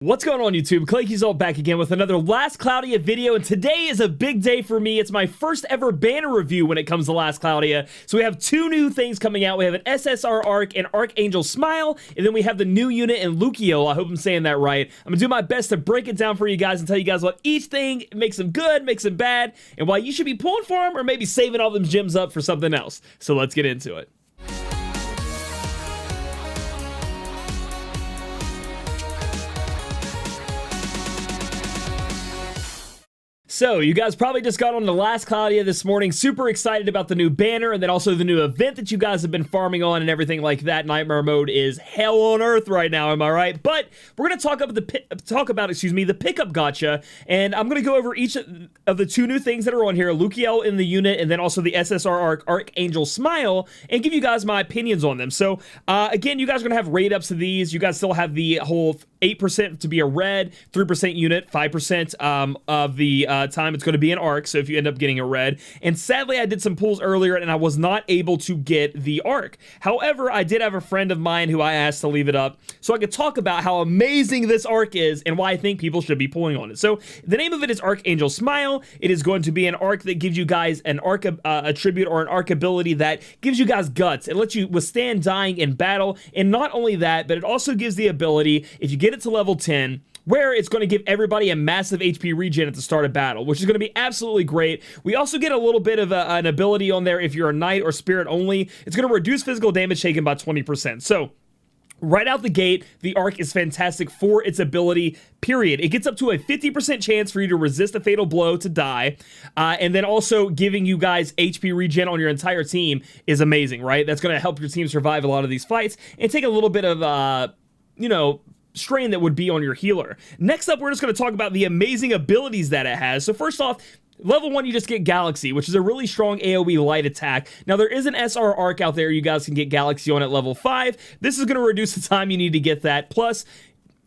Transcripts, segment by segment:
What's going on, YouTube? Claic Yuzolt back again with another Last Cloudia video, and today is a big day for me. It's my first ever banner review when it comes to Last Cloudia. So we have two new things coming out. We have an SSR Ark and Archangel Smile, and then we have the new unit in Lukiel. I hope I'm saying that right. I'm gonna do my best to break it down for you guys and tell you guys what each thing makes them good, makes them bad, and why you should be pulling for them or maybe saving all them gems up for something else. So let's get into it. So, you guys probably just got on the Last Cloudia this morning, super excited about the new banner, and then also the new event that you guys have been farming on and everything like that. Nightmare mode is hell on earth right now, am I right? But we're going to talk about the pickup gotcha, and I'm going to go over each of the two new things that are on here, Lukiel in the unit, and then also the SSR Archangel Smile, and give you guys my opinions on them. So, again, you guys are going to have rate ups to these. You guys still have the whole 8% to be a red, 3% unit, 5% of the time it's going to be an Ark, so if you end up getting a red. And sadly, I did some pulls earlier and I was not able to get the Ark. However, I did have a friend of mine who I asked to leave it up so I could talk about how amazing this Ark is and why I think people should be pulling on it. So the name of it is Archangel Smile. It is going to be an Ark that gives you guys an Ark attribute or an Ark ability that gives you guys guts. It lets you withstand dying in battle, and not only that, but it also gives the ability, if you get it to level 10, where it's going to give everybody a massive HP regen at the start of battle, which is going to be absolutely great. We also get a little bit of an ability on there if you're a knight or spirit only. It's going to reduce physical damage taken by 20%. So, right out the gate, the Ark is fantastic for its ability, period. It gets up to a 50% chance for you to resist a fatal blow to die, and then also giving you guys HP regen on your entire team is amazing, right? That's going to help your team survive a lot of these fights and take a little bit of, strain that would be on your healer. Next up, we're just going to talk about the amazing abilities that it has. So first off, level 1, you just get Galaxy, which is a really strong AoE light attack. Now, there is an SR Ark out there you guys can get Galaxy on at level 5. This is going to reduce the time you need to get that. Plus,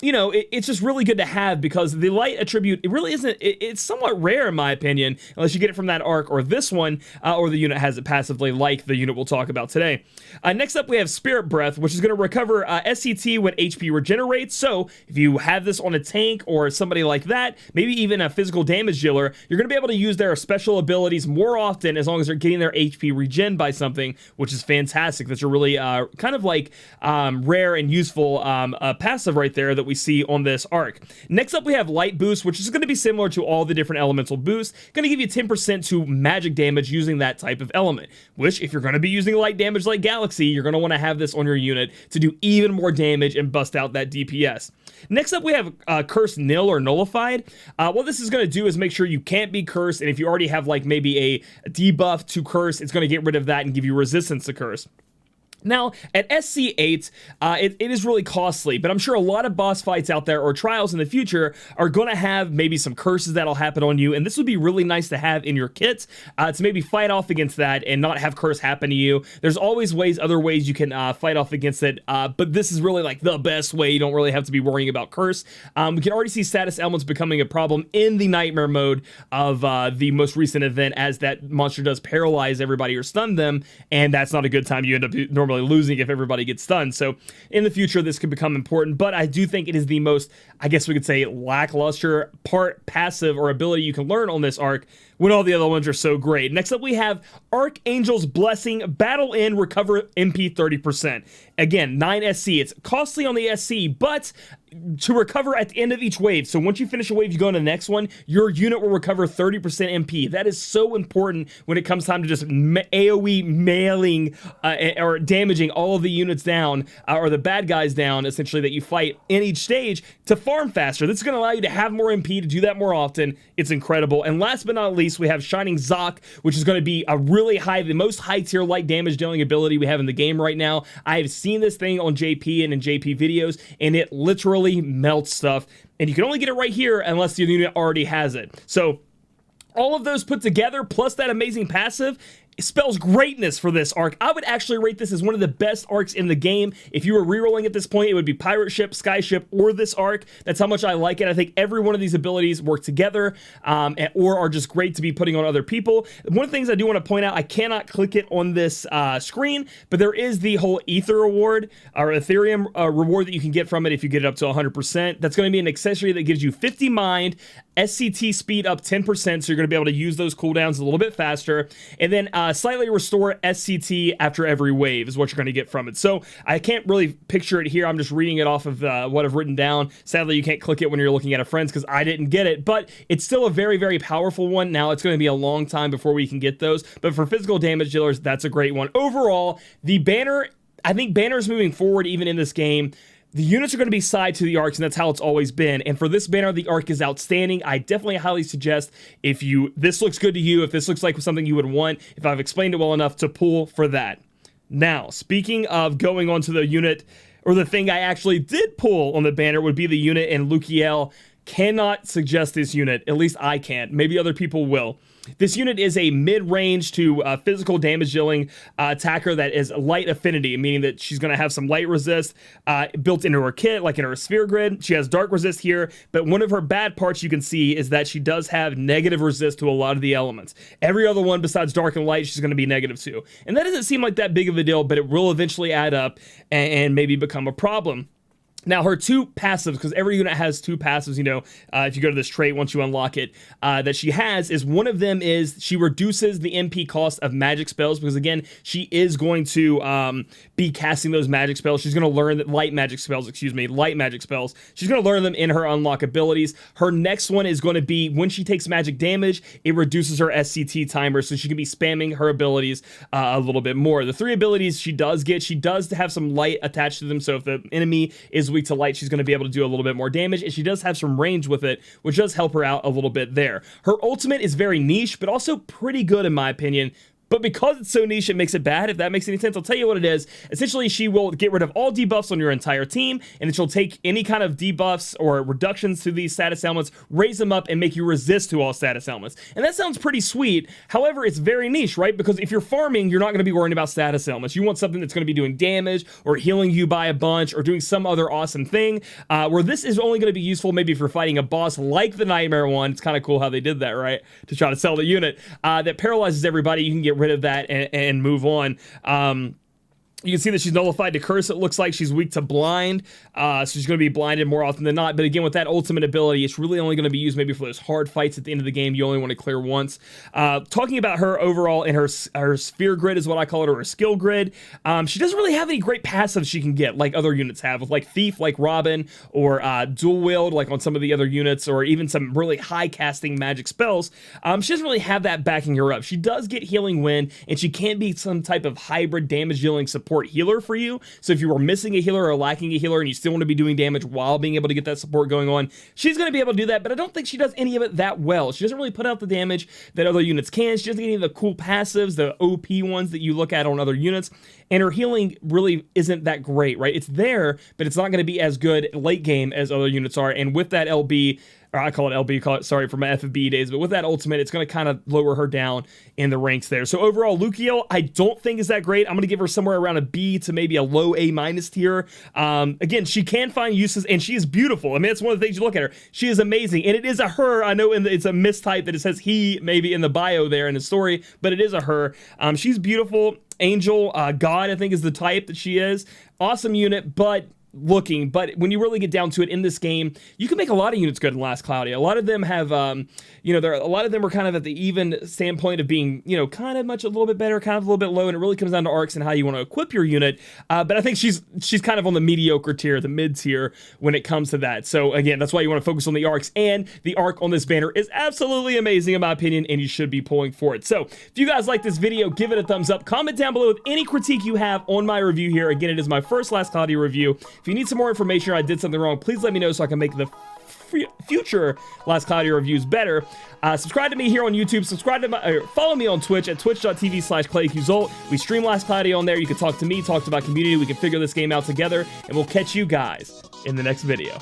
you know, it's just really good to have because the light attribute, it really isn't, it's somewhat rare in my opinion, unless you get it from that Ark or this one, or the unit has it passively like the unit we'll talk about today. Next up, we have Spirit Breath, which is going to recover SCT when HP regenerates. So if you have this on a tank or somebody like that, maybe even a physical damage dealer, you're going to be able to use their special abilities more often as long as they're getting their HP regen by something, which is fantastic. That's a really kind of like rare and useful passive right there that we see on this Ark. Next up, we have Light Boost, which is going to be similar to all the different elemental boosts. Going to give you 10% to magic damage using that type of element, which if you're going to be using light damage like Galaxy, you're going to want to have this on your unit to do even more damage and bust out that DPS. Next up, we have Curse Nil or Nullified. What this is going to do is make sure you can't be cursed, and if you already have like maybe a debuff to curse, it's going to get rid of that and give you resistance to curse. Now, at SC8, it is really costly, but I'm sure a lot of boss fights out there or trials in the future are going to have maybe some curses that'll happen on you, and this would be really nice to have in your kit to maybe fight off against that and not have curse happen to you. There's always other ways you can fight off against it, but this is really like the best way. You don't really have to be worrying about curse. We can already see status elements becoming a problem in the Nightmare mode of the most recent event, as that monster does paralyze everybody or stun them, and that's not a good time. You end up normally losing if everybody gets stunned. So in the future, this could become important, but I do think it is the most, I guess we could say, lackluster part passive or ability you can learn on this Ark when all the other ones are so great. Next up, we have Archangel's Blessing, Battle In, Recover MP 30%. Again, 9 SC. It's costly on the SC, but to recover at the end of each wave. So once you finish a wave, you go on to the next one, your unit will recover 30% MP. That is so important when it comes time to just AoE mailing or damaging all of the units down, or the bad guys down, essentially, that you fight in each stage to farm faster. This is going to allow you to have more MP, to do that more often. It's incredible. And last but not least, we have Shining Zack, which is going to be a really the most high tier light damage dealing ability we have in the game right now. I have seen this thing on JP and in JP videos, and it literally melts stuff, and you can only get it right here unless the unit already has it. So all of those put together, plus that amazing passive, spells greatness for this arc. I would actually rate this as one of the best arcs in the game. If you were rerolling at this point, it would be Pirate Ship, Sky Ship, or this arc. That's how much I like it. I think every one of these abilities work together or are just great to be putting on other people. One of the things I do want to point out, I cannot click it on this screen, but there is the whole Ether Reward or Etherium Reward that you can get from it if you get it up to 100%. That's going to be an accessory that gives you 50 mind, SCT speed up 10%, so you're going to be able to use those cooldowns a little bit faster, and then slightly restore SCT after every wave is what you're going to get from it. So I can't really picture it here. I'm just reading it off of what I've written down. Sadly, you can't click it when you're looking at a friend's because I didn't get it, but it's still a very, very powerful one. Now, it's going to be a long time before we can get those, but for physical damage dealers, that's a great one. Overall, the banner, I think banners moving forward, even in this game, the units are going to be side to the arcs, and that's how it's always been. And for this banner, the arc is outstanding. I definitely highly suggest if this looks good to you, if this looks like something you would want, if I've explained it well enough, to pull for that. Now, speaking of going on to the unit, or the thing I actually did pull on the banner would be the unit, and Lukiel. Cannot suggest this unit, at least I can't. Maybe other people will. This unit is a mid-range to physical damage dealing attacker that is light affinity, meaning that she's going to have some light resist built into her kit, like in her sphere grid. She has dark resist here, but one of her bad parts you can see is that she does have negative resist to a lot of the elements. Every other one besides dark and light, she's going to be negative to. And that doesn't seem like that big of a deal, but it will eventually add up and maybe become a problem. Now, her two passives, because every unit has two passives, you know, if you go to this trait, once you unlock it, that she has, is one of them is she reduces the MP cost of magic spells, because again, she is going to be casting those magic spells. She's going to learn that light magic spells. She's going to learn them in her unlock abilities. Her next one is going to be when she takes magic damage, it reduces her SCT timer, so she can be spamming her abilities a little bit more. The three abilities she does get, she does have some light attached to them, so if the enemy is weak to light, she's going to be able to do a little bit more damage, and she does have some range with it, which does help her out a little bit there. Her ultimate is very niche, but also pretty good in my opinion. But because it's so niche, it makes it bad, if that makes any sense. I'll tell you what it is. Essentially, she will get rid of all debuffs on your entire team, and she'll take any kind of debuffs or reductions to these status elements, raise them up, and make you resist to all status elements. And that sounds pretty sweet. However, it's very niche, right? Because if you're farming, you're not going to be worrying about status elements. You want something that's going to be doing damage, or healing you by a bunch, or doing some other awesome thing, where this is only going to be useful maybe if you're fighting a boss like the Nightmare one. It's kind of cool how they did that, right? To try to sell the unit that paralyzes everybody. You can get rid of that and move on. You can see that she's nullified to curse. It looks like she's weak to blind, so she's going to be blinded more often than not. But again, with that ultimate ability, it's really only going to be used maybe for those hard fights at the end of the game you only want to clear once. Talking about her overall in her sphere grid is what I call it, or her skill grid. She doesn't really have any great passives she can get like other units have, with like Thief, like Robin, or Dual Wield, like on some of the other units, or even some really high casting magic spells. She doesn't really have that backing her up. She does get Healing Wind, and she can be some type of hybrid damage dealing support healer for you. So if you were missing a healer or lacking a healer and you still want to be doing damage while being able to get that support going on, she's going to be able to do that, but I don't think she does any of it that well. She doesn't really put out the damage that other units can. She doesn't get any of the cool passives, the OP ones that you look at on other units, and her healing really isn't that great, right? It's there, but it's not going to be as good late game as other units are, and with that LB, or I call it LB, sorry for my FB days, but with that ultimate, it's going to kind of lower her down in the ranks there. So overall, Lukiel, I don't think is that great. I'm going to give her somewhere around a B to maybe a low A- tier. Again, she can find uses, and she is beautiful. I mean, it's one of the things you look at her. She is amazing, and it is a her. I know it's a mistype that it says he maybe in the bio there in the story, but it is a her. She's beautiful. Angel, God, I think is the type that she is. Awesome unit, but when you really get down to it in this game, you can make a lot of units good in Last Cloudia. A lot of them have, a lot of them are kind of at the even standpoint of being, kind of much a little bit better, kind of a little bit low, and it really comes down to arcs and how you want to equip your unit. But I think she's kind of on the mediocre tier, the mid tier when it comes to that. So again, that's why you want to focus on the arcs, and the arc on this banner is absolutely amazing in my opinion, and you should be pulling for it. So if you guys like this video, give it a thumbs up. Comment down below with any critique you have on my review here. Again, it is my first Last Cloudia review. If you need some more information or I did something wrong, please let me know so I can make the future Last Cloudia reviews better. Subscribe to me here on YouTube. Follow me on Twitch at twitch.tv/Claic Yuzolt. We stream Last Cloudia on there. You can talk to me, talk to my community. We can figure this game out together, and we'll catch you guys in the next video.